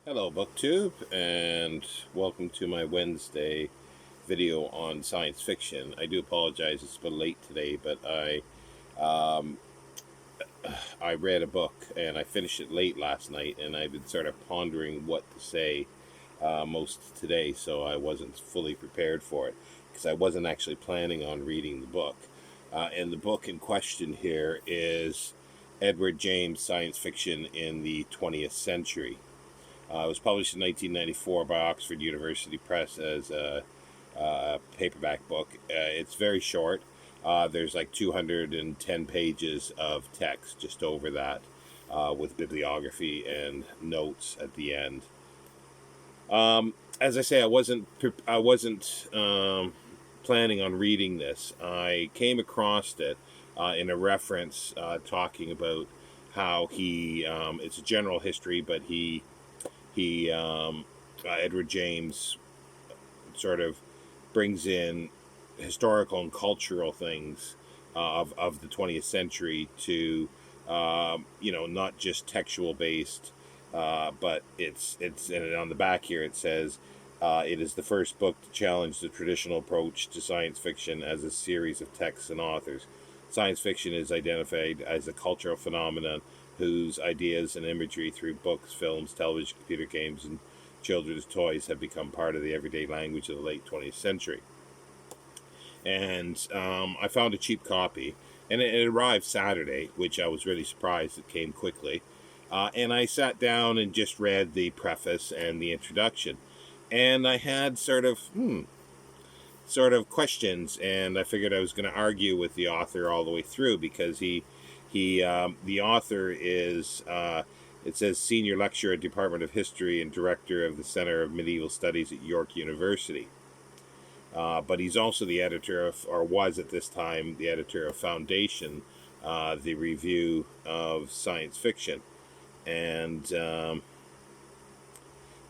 Hello, BookTube, and welcome to my Wednesday video on science fiction. I do apologize; it's a bit late today, but um, I read a book and I finished it late last night, and I've been sort of pondering what to say most today, so I wasn't fully prepared for it because I wasn't actually planning on reading the book. And the book in question here is Edward James' Science Fiction in the 20th Century. It was published in 1994 by Oxford University Press as a paperback book. It's very short. There's like 210 pages of text, just over that, with bibliography and notes at the end. As I say, I wasn't planning on reading this. I came across it in a reference talking about how it's a general history, but Edward James sort of brings in historical and cultural things of the 20th century to not just textual based, but it's and on the back here it says it is the first book to challenge the traditional approach to science fiction as a series of texts and authors. Science fiction is identified as a cultural phenomenon whose ideas and imagery through books, films, television, computer games, and children's toys have become part of the everyday language of the late 20th century. And I found a cheap copy, and it arrived Saturday, which I was really surprised it came quickly. And I sat down and just read the preface and the introduction, and I had sort of questions, and I figured I was going to argue with the author all the way through because the author is it says senior lecturer at Department of History and director of the Center of Medieval Studies at York University. But he's also the editor of, or was at this time, the editor of Foundation, the review of science fiction, and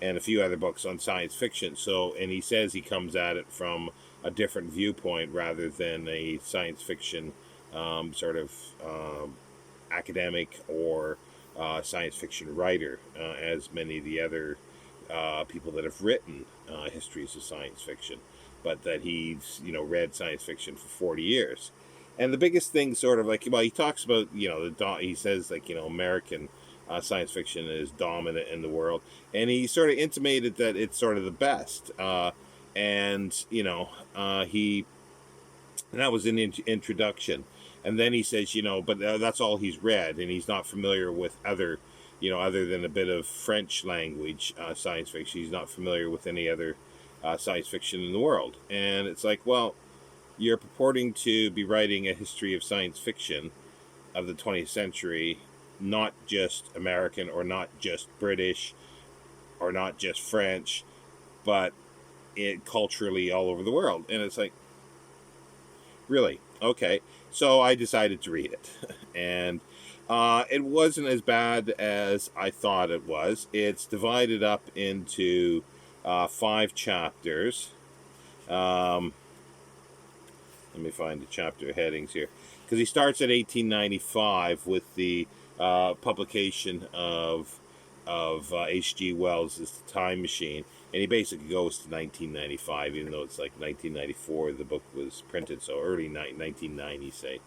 and a few other books on science fiction. So, and he says he comes at it from a different viewpoint rather than a science fiction sort of academic or science fiction writer, as many of the other people that have written histories of science fiction, but that he's read science fiction for 40 years. And the biggest thing, sort of like, well, he talks about he says like American science fiction is dominant in the world, and he sort of intimated that it's sort of the best. And he and that was an introduction, and then he says, but that's all he's read, and he's not familiar with other, other than a bit of French language science fiction. He's not familiar with any other science fiction in the world. And it's like, well, you're purporting to be writing a history of science fiction of the 20th century, not just American or not just British or not just French, but it culturally all over the world. And it's like, really? Okay. So I decided to read it. And it wasn't as bad as I thought it was. It's divided up into 5 chapters. Let me find the chapter headings here. Because he starts at 1895 with the publication of H.G. Wells' The Time Machine, and he basically goes to 1995, even though it's like 1994 the book was printed, so early 1990, say.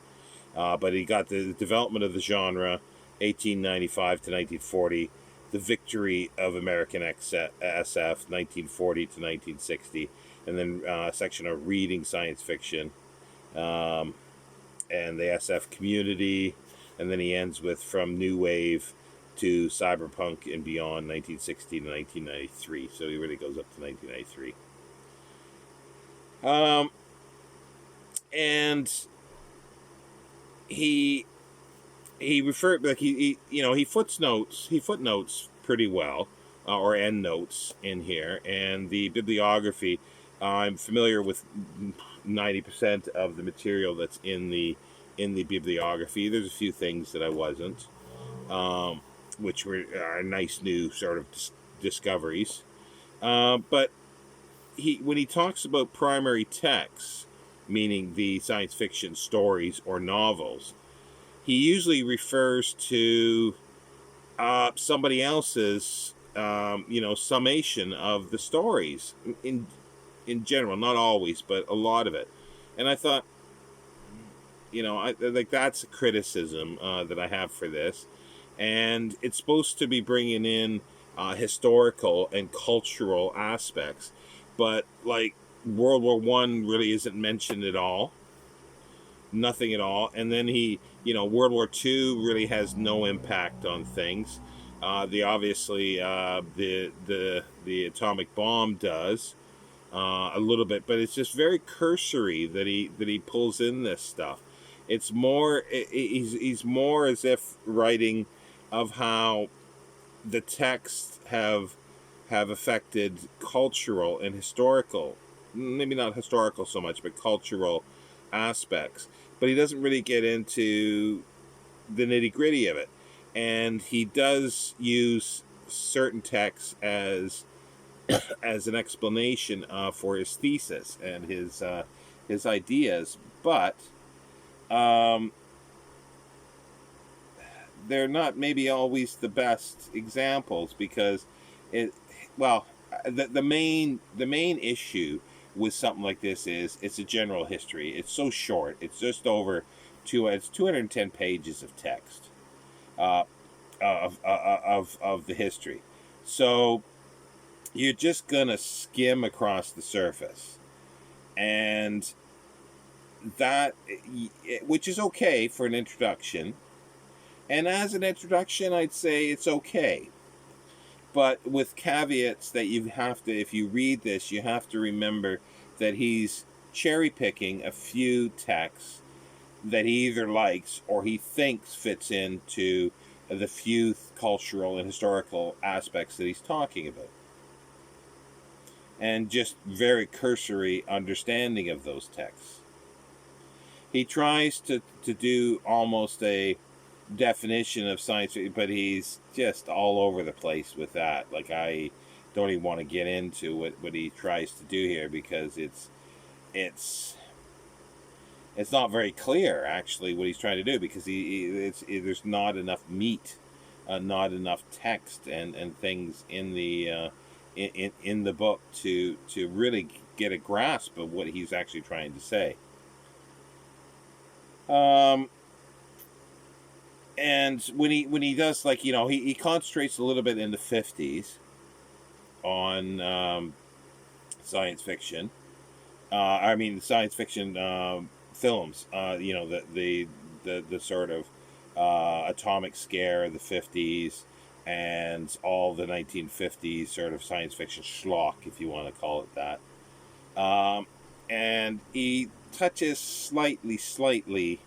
But he got the development of the genre, 1895 to 1940, the victory of American SF, 1940 to 1960, and then a section of reading science fiction, and the SF community, and then he ends with from New Wave to Cyberpunk and beyond, 1960 to 1993. So he really goes up to 1993. And he referred, like he footnotes pretty well, or endnotes in here, and the bibliography. I'm familiar with 90% of the material that's in the bibliography. There's a few things that I wasn't, which were nice new sort of discoveries. But when he talks about primary texts, meaning the science fiction stories or novels, he usually refers to somebody else's summation of the stories in general, not always, but a lot of it. And I thought, that's a criticism that I have for this. And it's supposed to be bringing in historical and cultural aspects, but like World War One really isn't mentioned at all, nothing at all. And then World War Two really has no impact on things. The obviously the atomic bomb does a little bit, but it's just very cursory that he pulls in this stuff. It's more he's more as if writing of how the texts have affected cultural and historical, maybe not historical so much, but cultural aspects. But he doesn't really get into the nitty gritty of it, and he does use certain texts as an explanation for his thesis and his ideas, but they're not maybe always the best examples, because the main issue with something like this is it's a general history. It's so short. It's just over it's 210 pages of text of the history. So you're just gonna skim across the surface, and that, which is okay for an introduction. And as an introduction, I'd say it's okay, but with caveats that you have to, if you read this, you have to remember that he's cherry picking a few texts that he either likes or he thinks fits into the few cultural and historical aspects that he's talking about, and just very cursory understanding of those texts. He tries to do almost a definition of science, but he's just all over the place with that. Like, I don't even want to get into what he tries to do here, because it's not very clear actually what he's trying to do, because there's not enough meat, not enough text and things in the in the book to really get a grasp of what he's actually trying to say. And when he does, like, he concentrates a little bit in the 50s on science fiction. Science fiction films. The sort of atomic scare of the 50s and all the 1950s sort of science fiction schlock, if you want to call it that. And he touches slightly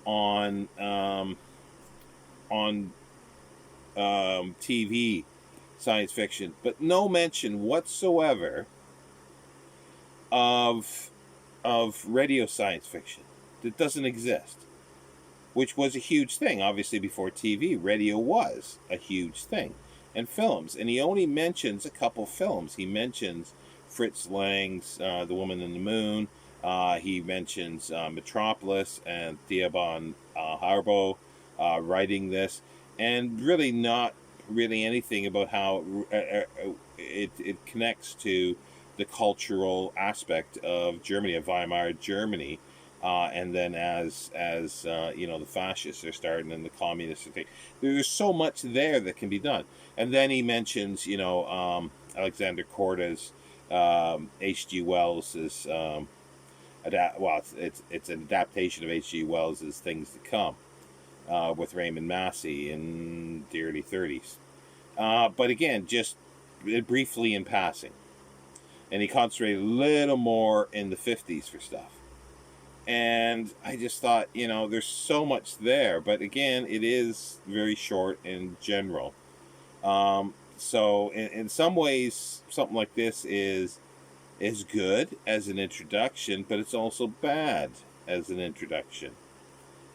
on TV science fiction, but no mention whatsoever of radio science fiction. That doesn't exist, which was a huge thing. Obviously, before TV, radio was a huge thing, and films. And he only mentions a couple films. He mentions Fritz Lang's The Woman in the Moon. He mentions Metropolis and Theobald Harbo writing this, and really not really anything about how it connects to the cultural aspect of Germany, of Weimar Germany, and then as the fascists are starting and the communists are taking. There's so much there that can be done. And then he mentions Alexander Korda's H.G. Wells's it's an adaptation of H.G. Wells's Things to Come with Raymond Massey in the early 30s. But again, just briefly in passing. And he concentrated a little more in the 50s for stuff. And I just thought, there's so much there. But again, it is very short in general. So in some ways, something like this is good as an introduction, but it's also bad as an introduction.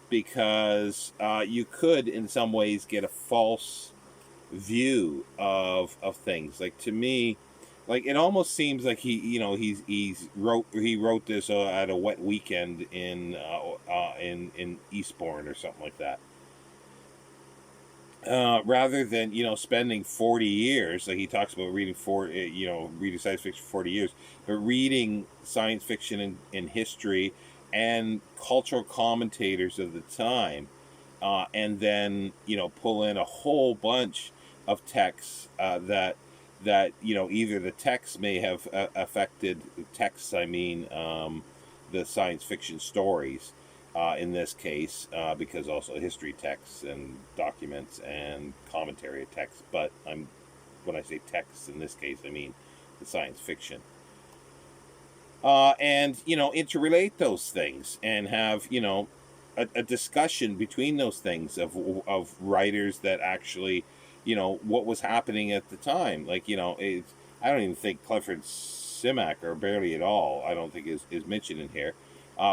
Because you could, in some ways, get a false view of things. Like, to me, like, it almost seems like he wrote this at a wet weekend in Eastbourne or something like that. rather than spending 40 years, like he talks about reading science fiction for 40 years, but reading science fiction in history and cultural commentators of the time, and then pull in a whole bunch of texts that either the text may have affected texts, I mean, the science fiction stories, in this case, because also history texts and documents and commentary texts. But when I say texts in this case, I mean the science fiction. And interrelate those things and have a discussion between those things of writers that actually what was happening at the time. Like I don't even think Clifford Simak, or barely at all, I don't think is mentioned in here,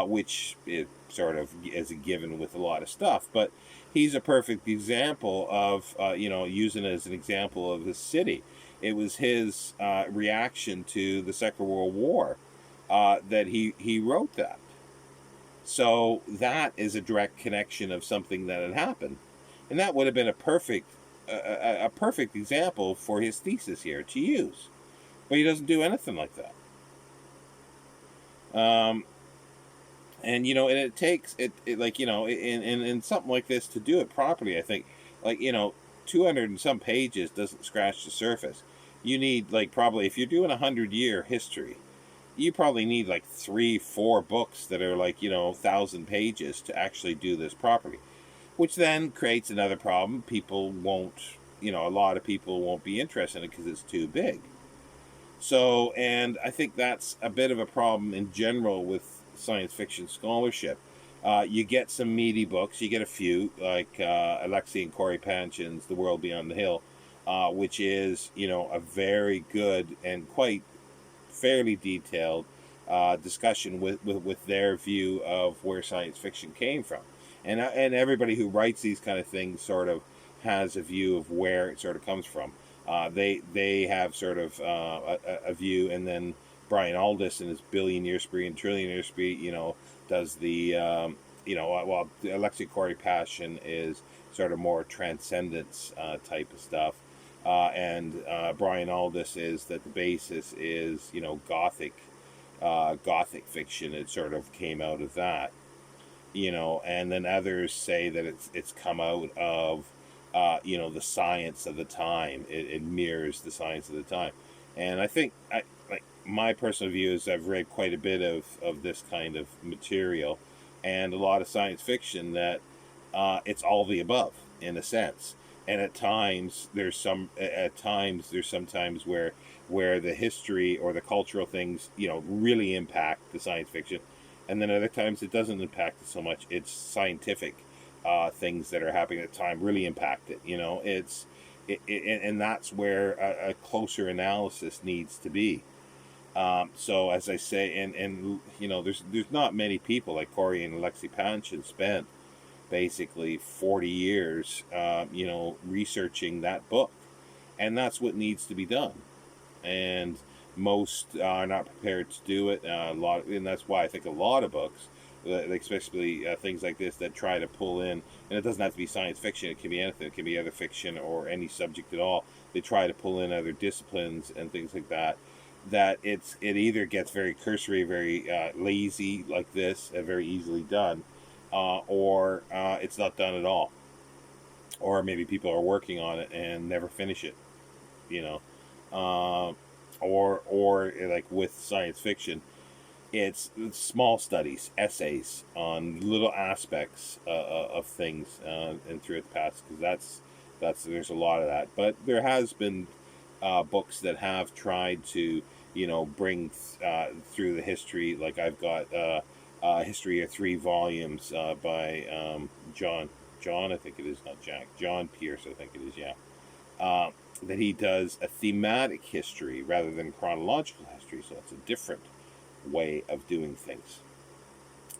which is sort of as a given with a lot of stuff. But he's a perfect example of using it as an example of the city. It was his reaction to the Second World War that he wrote that. So that is a direct connection of something that had happened, and that would have been a perfect example for his thesis here to use. But he doesn't do anything like that. And and it takes it like in something like this to do it properly. I think 200 and some pages doesn't scratch the surface. You need probably, if you're doing 100-year history, you probably need 3-4 books that are 1,000 pages to actually do this properly, which then creates another problem. People won't, a lot of people won't be interested in it because it's too big. So, and I think that's a bit of a problem in general with science fiction scholarship. You get some meaty books, you get a few, like Alexei and Corey Panchin's The World Beyond the Hill, which is, a very good and quite fairly detailed discussion with their view of where science fiction came from. And everybody who writes these kind of things sort of has a view of where it sort of comes from. They have sort of a view, and then Brian Aldiss in his Billionaire Spree and Trillionaire Spree, does the, well, Alexei Corey Passion is sort of more transcendence type of stuff. And Brian Aldiss is that the basis is, Gothic fiction. It sort of came out of that, and then others say that it's come out of, the science of the time. It mirrors the science of the time. And I think, my personal view is I've read quite a bit of this kind of material, and a lot of science fiction that it's all the above, in a sense. And at times there's sometimes where the history or the cultural things really impact the science fiction, and then other times it doesn't impact it so much. It's scientific things that are happening at the time really impact it. And that's where a closer analysis needs to be. So as I say, and there's not many people like Corey and Alexei Panchin spent basically 40 years, researching that book, and that's what needs to be done. And most are not prepared to do it. And that's why I think a lot of books, especially things like this, that try to pull in, and it doesn't have to be science fiction. It can be anything. It can be other fiction or any subject at all. They try to pull in other disciplines and things like that. That it either gets very cursory, very lazy like this, very easily done, or it's not done at all, or maybe people are working on it and never finish it, or like with science fiction, it's small studies, essays on little aspects of things, and through the past, because there's a lot of that. But there has been books that have tried to bring through the history. Like I've got history of 3 volumes by John, I think it is, not Jack, John Pierce, I think it is, yeah. That he does a thematic history rather than chronological history, so it's a different way of doing things.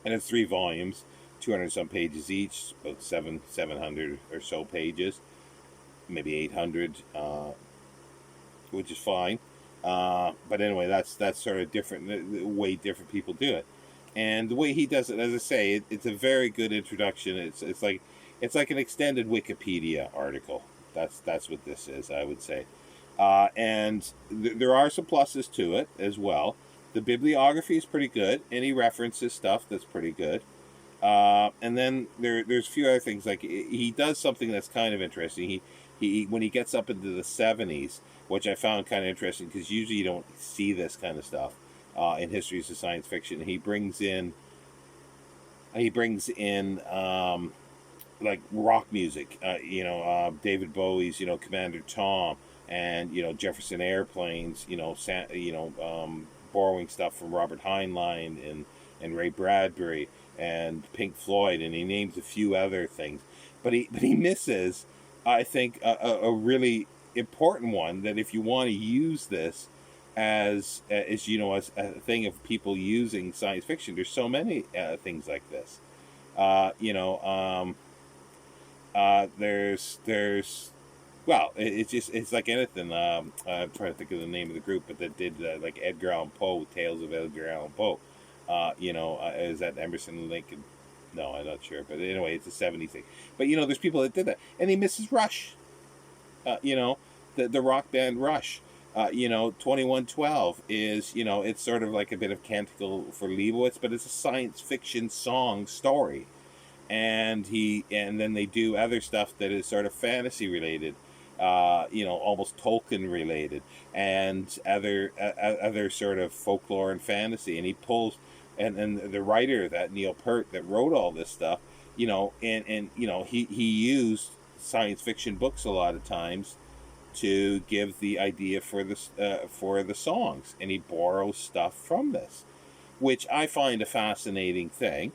And it's 3 volumes, 200 some pages each, about 700 or so pages, maybe 800, which is fine. But anyway, that's sort of different, the way different people do it. And the way he does it, as I say, it's a very good introduction. It's like it's like an extended Wikipedia article. That's what this is, I would say. And there are some pluses to it as well. The bibliography is pretty good, and he references stuff that's pretty good. And then there's a few other things, like he does something that's kind of interesting. He when he gets up into the 70s, which I found kind of interesting because usually you don't see this kind of stuff in histories of science fiction. He brings in like rock music, David Bowie's, Commander Tom, and Jefferson Airplanes, borrowing stuff from Robert Heinlein and Ray Bradbury and Pink Floyd, and he names a few other things, but he misses, I think, a really important one, that if you want to use this as a thing of people using science fiction, there's so many things like this. Uh, you know, um, there's it's like anything. I'm trying to think of the name of the group, but that did like Edgar Allan Poe, Tales of Edgar Allan Poe. Is that Emerson, Lincoln? No, I'm not sure, but anyway, it's a '70s thing. But there's people that did that, and he misses Rush. The rock band Rush. 2112 is, it's sort of like a bit of Canticle for Leibowitz, but it's a science fiction song story. And then they do other stuff that is sort of fantasy related, almost Tolkien related, and other sort of folklore and fantasy. And he pulls, and the writer, that Neil Peart, that wrote all this stuff, he used science fiction books a lot of times to give the idea for the songs, and he borrows stuff from this, which I find a fascinating thing.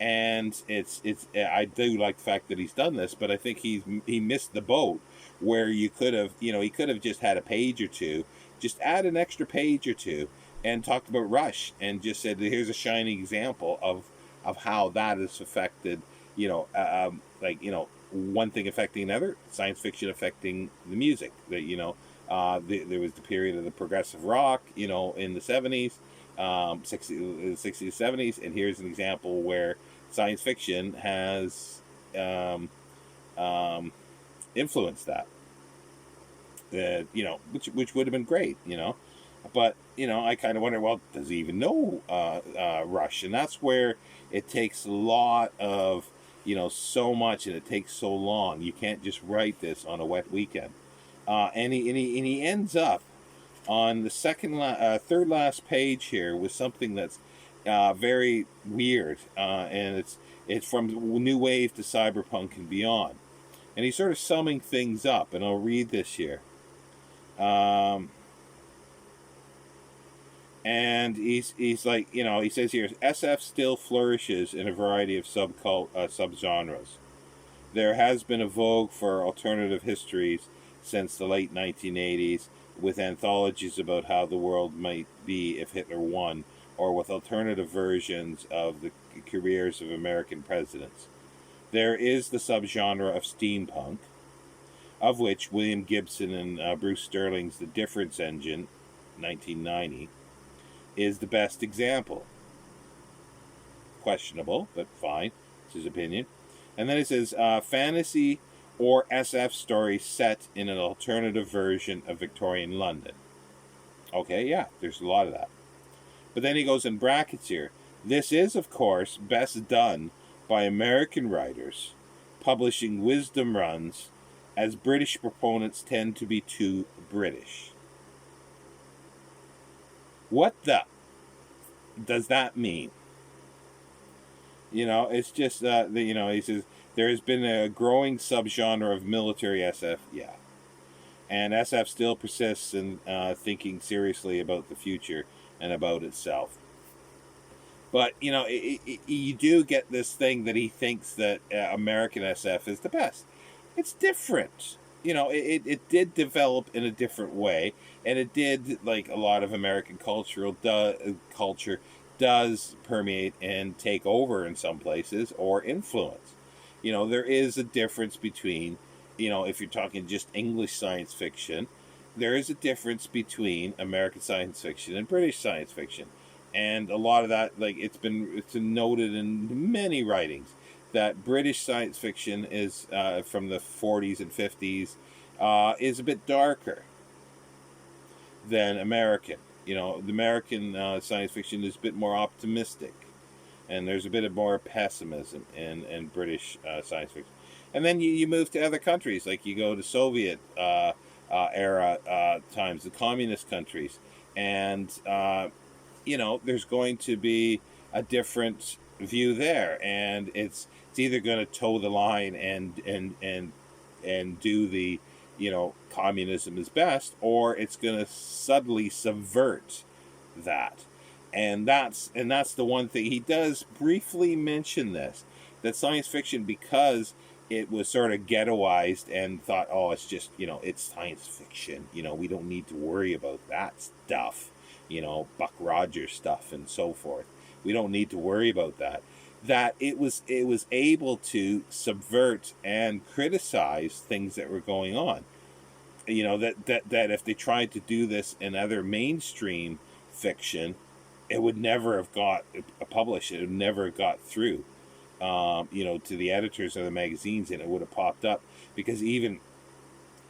And it's I do like the fact that he's done this, but I think he missed the boat, where he could have just had a page or two, just add an extra page or two, and talked about Rush, and just said, here's a shining example of how that has affected, one thing affecting another, science fiction affecting the music. That there was the period of the progressive rock, in the 70s, 60s, 70s, and here's an example where science fiction has influenced that. Which would have been great, but I kind of wonder, well, does he even know Rush? And that's where it takes a lot of so much, and it takes so long. You can't just write this on a wet weekend. And he ends up on the third last page here with something that's very weird, and it's from New Wave to Cyberpunk and beyond. And he's sort of summing things up, and I'll read this here. And he's like, he says here, SF still flourishes in a variety of subgenres. There has been a vogue for alternative histories since the late 1980s, with anthologies about how the world might be if Hitler won, or with alternative versions of the careers of American presidents. There is the subgenre of steampunk, of which William Gibson and Bruce Sterling's The Difference Engine, 1990, is the best example. Questionable, but fine. It's his opinion. And then it says, fantasy or SF story set in an alternative version of Victorian London. Okay, yeah, there's a lot of that. But then he goes in brackets here. This is, of course, best done by American writers publishing wisdom runs, as British proponents tend to be too British. What the does that mean? It's just he says there has been a growing subgenre of military SF, yeah, and SF still persists in thinking seriously about the future and about itself. But you do get this thing that he thinks that American SF is the best. It's different. It did develop in a different way, and it did, like a lot of American culture does permeate and take over in some places, or influence. There is a difference between, if you're talking just English science fiction, there is a difference between American science fiction and British science fiction. And a lot of that, like, it's been noted in many writings that British science fiction is from the 40s and 50s is a bit darker than American. The American science fiction is a bit more optimistic, and there's a bit of more pessimism in British science fiction. And then you move to other countries, like you go to Soviet era times, the communist countries, and there's going to be a different view there, and it's either going to toe the line and do the communism is best, or it's going to subtly subvert that. And that's the one thing he does briefly mention, this, that science fiction, because it was sort of ghettoized and thought, oh, it's just it's science fiction, we don't need to worry about that stuff, Buck Rogers stuff and so forth, we don't need to worry about that it was able to subvert and criticize things that were going on. That if they tried to do this in other mainstream fiction, it would never have got published. It would never have got through, to the editors of the magazines, and it would have popped up, because even,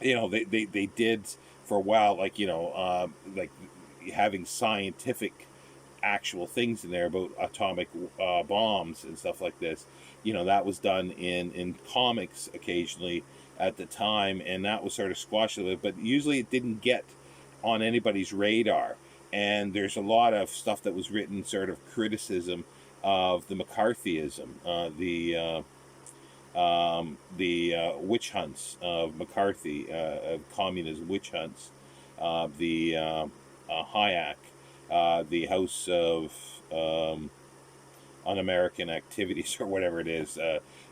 they did for a while, like having scientific actual things in there about atomic bombs and stuff like this. That was done in comics occasionally at the time, and that was sort of squashed a little bit, but usually it didn't get on anybody's radar. And there's a lot of stuff that was written sort of criticism of the McCarthyism, the witch hunts of McCarthy, of communism witch hunts, the Hayek, the House of Un-American Activities, or whatever it is.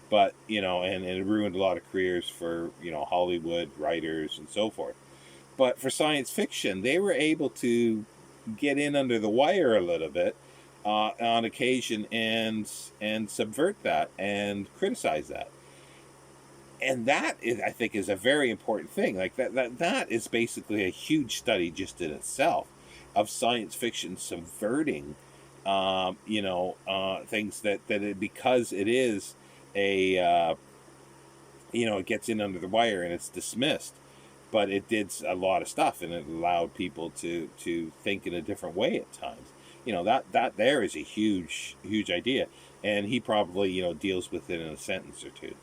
But, and it ruined a lot of careers for, Hollywood writers and so forth. But for science fiction, they were able to get in under the wire a little bit on occasion and subvert that and criticize that. And that is, I think, is a very important thing. Like that is basically a huge study just in itself of science fiction subverting, things that it, because it is a, it gets in under the wire and it's dismissed. But it did a lot of stuff, and it allowed people to think in a different way at times. That there is a huge idea, and he probably deals with it in a sentence or two.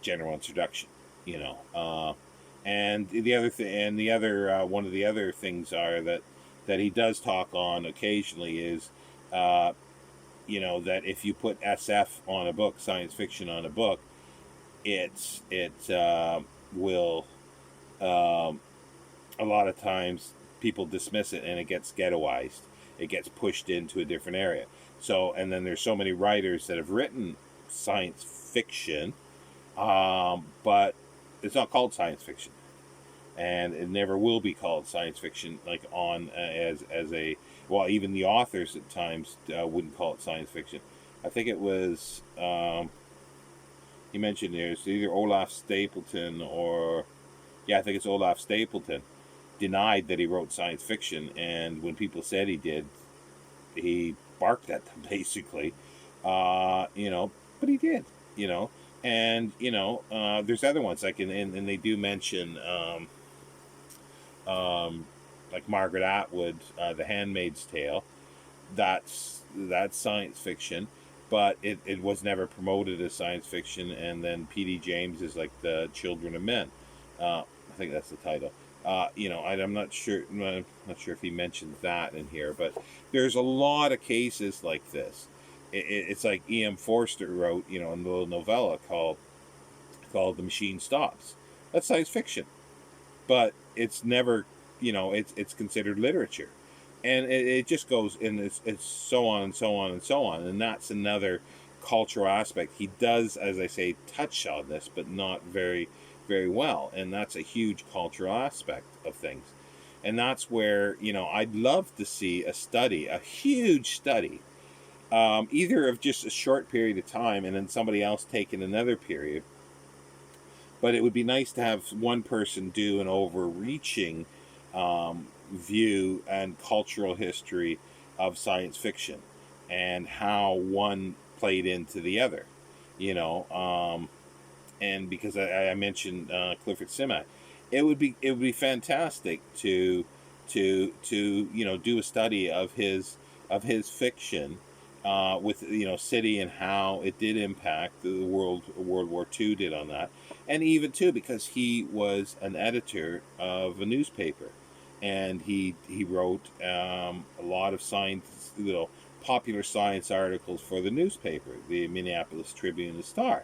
General introduction, and the other thing, and the other one of the other things are that he does talk on occasionally is, that if you put SF on a book, science fiction on a book, it will a lot of times people dismiss it, and it gets ghettoized. It gets pushed into a different area. So, and then there's so many writers that have written science fiction, but it's not called science fiction, and it never will be called science fiction. Like on as a, well, even the authors at times wouldn't call it science fiction. I think it was. He mentioned there's either Olaf Stapleton or, I think it's Olaf Stapleton, denied that he wrote science fiction, and when people said he did, he barked at them basically, but he did, and there's other ones like and they do mention like Margaret Atwood, The Handmaid's Tale, that's science fiction. But it was never promoted as science fiction. And then P.D. James is like The Children of Men. I think that's the title. I'm not sure. I'm not sure if he mentioned that in here. But there's a lot of cases like this. It's like E.M. Forster wrote, a little novella called The Machine Stops. That's science fiction, but it's never, it's considered literature. And it just goes, and it's so on and so on and so on. And that's another cultural aspect. He does, as I say, touch on this, but not very, very well. And that's a huge cultural aspect of things. And that's where, I'd love to see a study, a huge study, either of just a short period of time and then somebody else taking another period. But it would be nice to have one person do an overreaching view and cultural history of science fiction, and how one played into the other, you know. And because I mentioned Clifford Simak, it would be fantastic to do a study of his fiction, with City, and how it did impact the World War II did on that, and even too because he was an editor of a newspaper, and he wrote a lot of science, popular science articles for the newspaper, the Minneapolis Tribune and Star.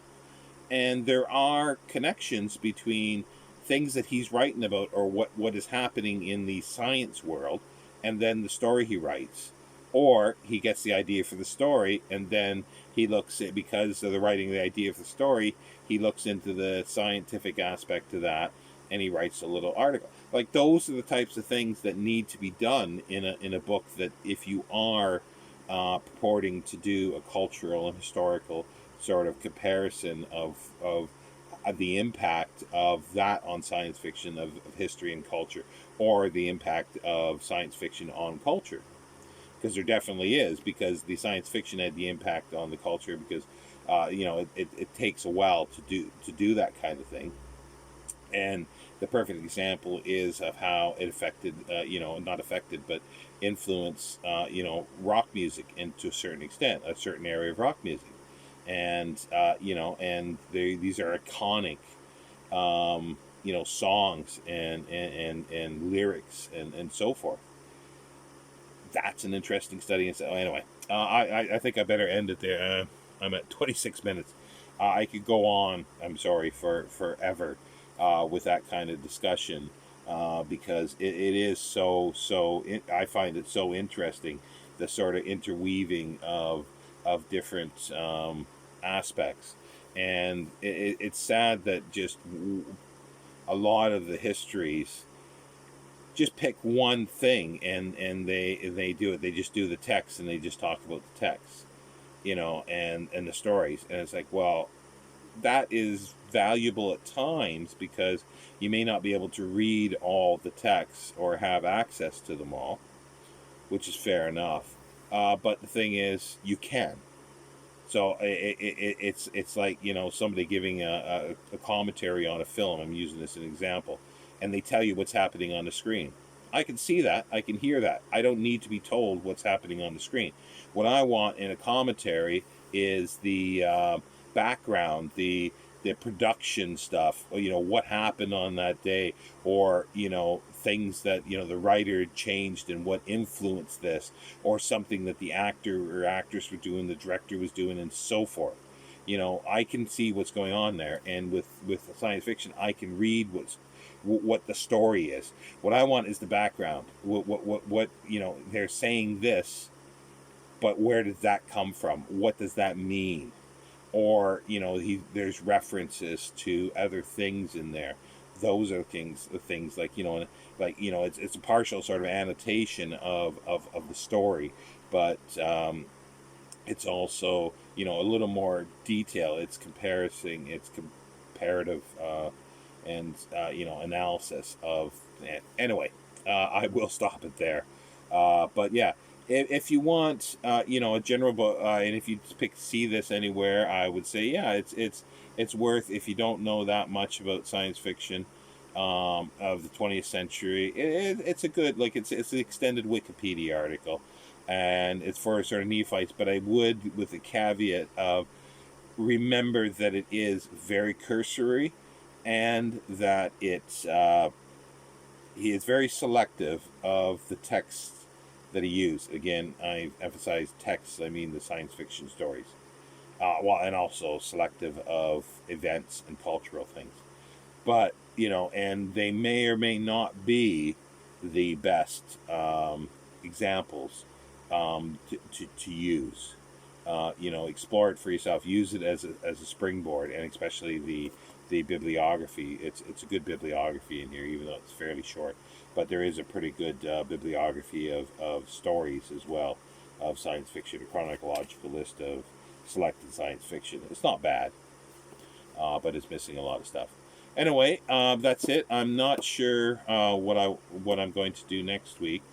And there are connections between things that he's writing about, or what is happening in the science world, and then the story he writes. Or he gets the idea for the story, and then he looks at, because of the writing of the idea for the story, he looks into the scientific aspect of that, and he writes a little article. Like, those are the types of things that need to be done in a book, that if you are purporting to do a cultural and historical sort of comparison of the impact of that on science fiction, of history and culture, or the impact of science fiction on culture. Because there definitely is, because the science fiction had the impact on the culture, because it takes a while to do that kind of thing. And the perfect example is of how it affected, not affected, but influenced, rock music, and to a certain extent, a certain area of rock music. And these are iconic, songs and lyrics and so forth. That's an interesting study. And so, anyway, I think I better end it there. I'm at 26 minutes. I could go on, I'm sorry, for forever with that kind of discussion, because it is I find it so interesting, the sort of interweaving of different aspects. And it's sad that just a lot of the histories just pick one thing, and they do it. They just do the text, and they just talk about the text, and the stories. And it's like, well, that is valuable at times, because you may not be able to read all the texts or have access to them all, which is fair enough. But the thing is, you can. So it's like, somebody giving a commentary on a film. I'm using this as an example, and they tell you what's happening on the screen. I can see that. I can hear that. I don't need to be told what's happening on the screen. What I want in a commentary is the background, the production stuff, what happened on that day, or things that the writer changed and what influenced this, or something that the actor or actress were doing, the director was doing, and so forth. I can see what's going on there, and with science fiction, I can read what the story is. What I want is the background. What they're saying this, but where does that come from? What does that mean? Or there's references to other things in there. Those are things like it's a partial sort of annotation of the story, but it's also a little more detail. It's comparison. It's comparative and analysis of. Anyway, I will stop it there. But yeah. If you want, a general book, and if you see this anywhere, I would say, yeah, it's worth, if you don't know that much about science fiction of the 20th century. It's a good, it's an extended Wikipedia article, and it's for sort of neophytes. But I would, with the caveat of, remember that it is very cursory, and that he is very selective of the text that he used. Again, I emphasize texts, I mean the science fiction stories. And also selective of events and cultural things. But, and they may or may not be the best examples to use. Explore it for yourself. Use it as a springboard, and especially the bibliography. It's a good bibliography in here, even though it's fairly short. But there is a pretty good bibliography of stories as well, of science fiction, a chronological list of selected science fiction. It's not bad, but it's missing a lot of stuff. Anyway, that's it. I'm not sure what I'm going to do next week.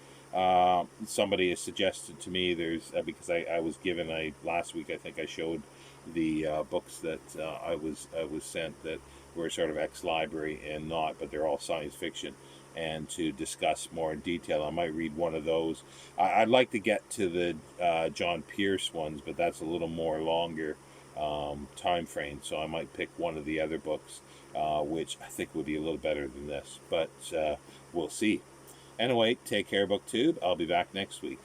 Somebody has suggested to me there's because I was given last week I think I showed the books that I was sent that were sort of ex-library and not, but they're all science fiction. And to discuss more in detail, I might read one of those. I'd like to get to the John Pierce ones, but that's a little more longer time frame. So I might pick one of the other books, which I think would be a little better than this. But we'll see. Anyway, take care, BookTube. I'll be back next week.